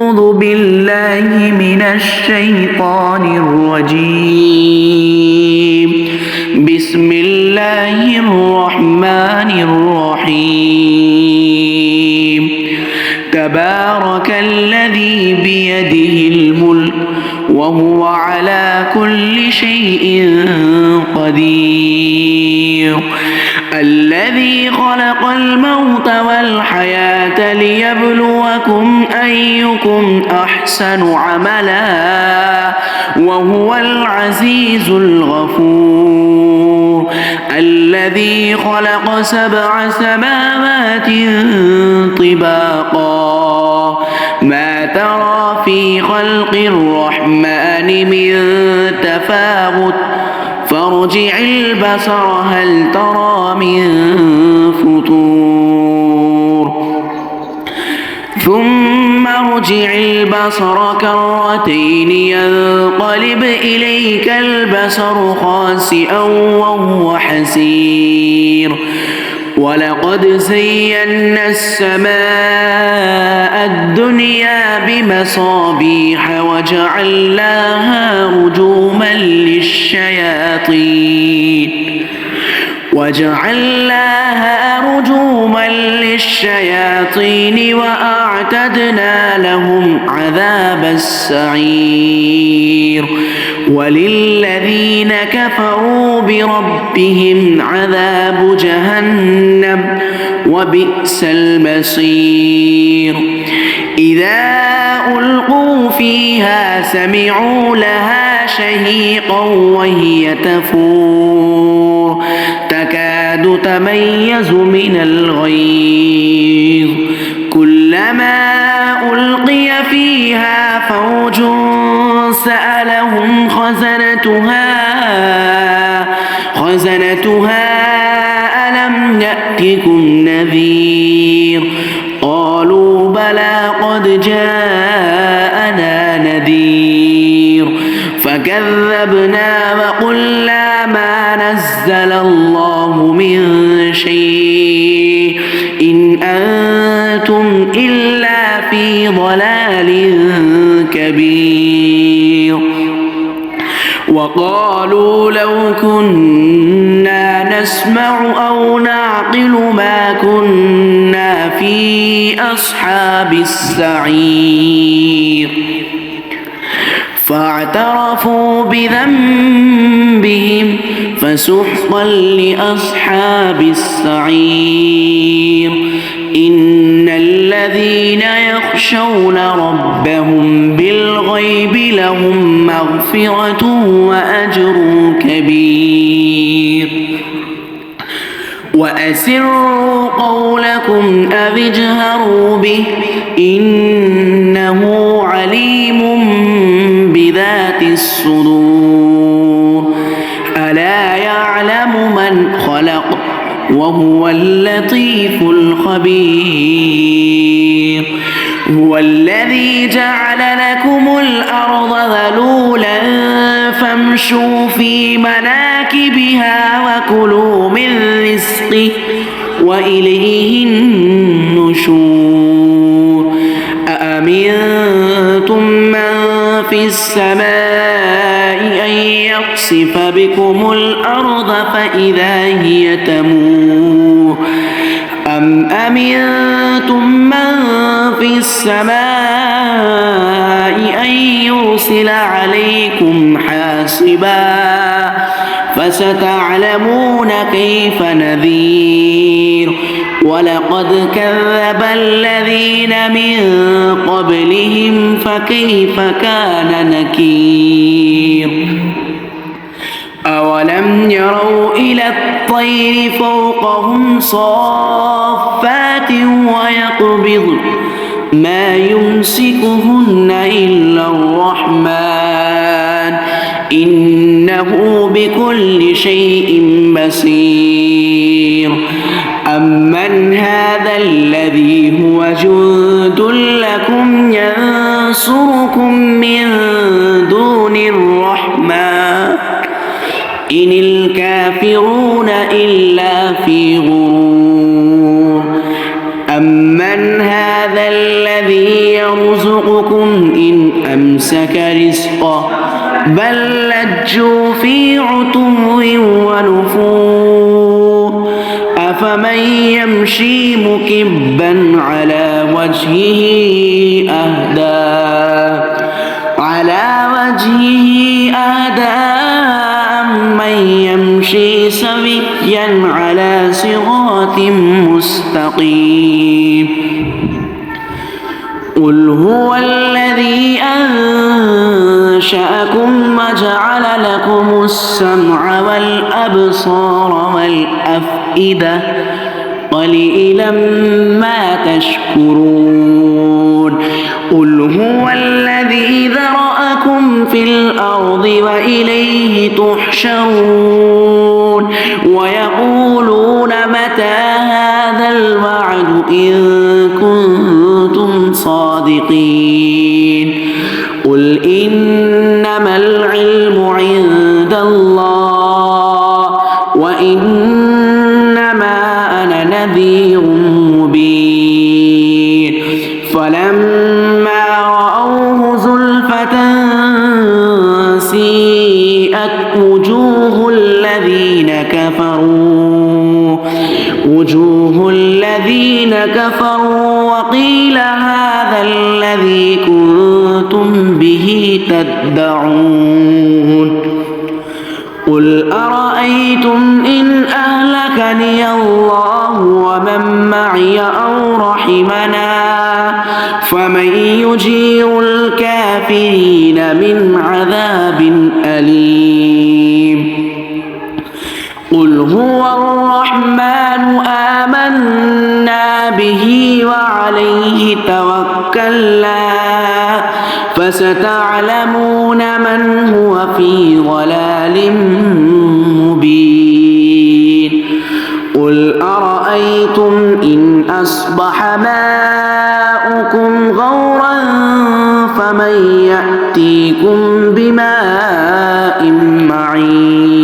أعوذ بالله من الشيطان الرجيم. بسم الله الرحمن الرحيم. تبارك الذي بيده الملك وهو على كل شيء قدير. الذي خلق الموت والحياة ليبلوكم أيكم أحسن عملا وهو العزيز الغفور. الذي خلق 7 سماوات طباقا ما ترى في خلق الرحمن من تفاوت فارجع البصر هل ترى من فطور ثم ارجع البصر كرتين ينقلب إليك البصر خاسئا وهو حسير. ولقد زينا السماء الدنيا بمصابيح وجعلناها رجوما للشياطين وأعتدنا لهم عذاب السعير. وللذين كفروا بربهم عذاب جهنم وبئس المصير. إذا ألقوا فيها سمعوا لها شهيقا وهي تفور تكاد تميز من الغيظ. كلما ألقي فيها فوج سألهم خزنتها ألم يأتكم نذير قالوا بلى قد جاءنا نذير فكذبنا وقلنا ما نزل الله من شيء إن أنتم إلا في ضلال كبير. وقالوا لو كنا نسمع أو نعقل ما كنا في أصحاب السعير. فاعترفوا بذنبهم فسحقا لأصحاب السعير. إن الذين يخشون ربهم بالغيب لهم مغفرة وأجر كبير. وأسروا قولكم أو اجهروا به إنه عليم بذات الصدور. ألا يعلم من خلق وهو اللطيف الخبير. هو الذي جعل لكم الأرض ذلولا فامشوا في مناكبها وكلوا من رزقه وإليه النشور. أأمنتم من في السماء أن يخسف بكم الأرض فإذا هي تمور أم أمنتم من في السماء أن يرسل عليكم حاصبا فستعلمون كيف نذير. ولقد كذب الذين من قبلهم فكيف كان نكير. أولم يروا إلى الطير فوقهم صافات ويقبضن ما يمسكهن إلا الرحمن إنه بكل شيء بصير. أمن هذا الذي هو جند لكم ينصركم من دون الرحمن إن الكافرون إلا في غرور. أمن هذا الذي يرزقكم ربكم إن أمسك رزقه بل لجوا في عتو ونفور أفمن يمشي مكبا على وجهه أهدى أمن يمشي سويا على صراط مستقيم قل هو الذي أنشأكم وجعل لكم السمع والأبصار والأفئدة قليلا ما تشكرون قل هو الذي ذرأكم في الأرض وإليه تحشرون ويقولون متى هذا الوعد إن كنتم صادقين قل إنما العلم عند الله وإنما أنا نذير مبين فلما رأوه زلفة سيئت وجوه الذين كفروا وقيل هذا الذي كنتم به تدعون قل أرأيتم إن أهلكني الله ومن معي أو رحمنا فمن يجير الكافرين من عذاب أليم قل هو الرحمن آمنا به وعليه توكلنا فستعلمون من هو في ضلال مبين قل أرأيتم إن أصبح ماؤكم غورا فمن يأتيكم بماء معين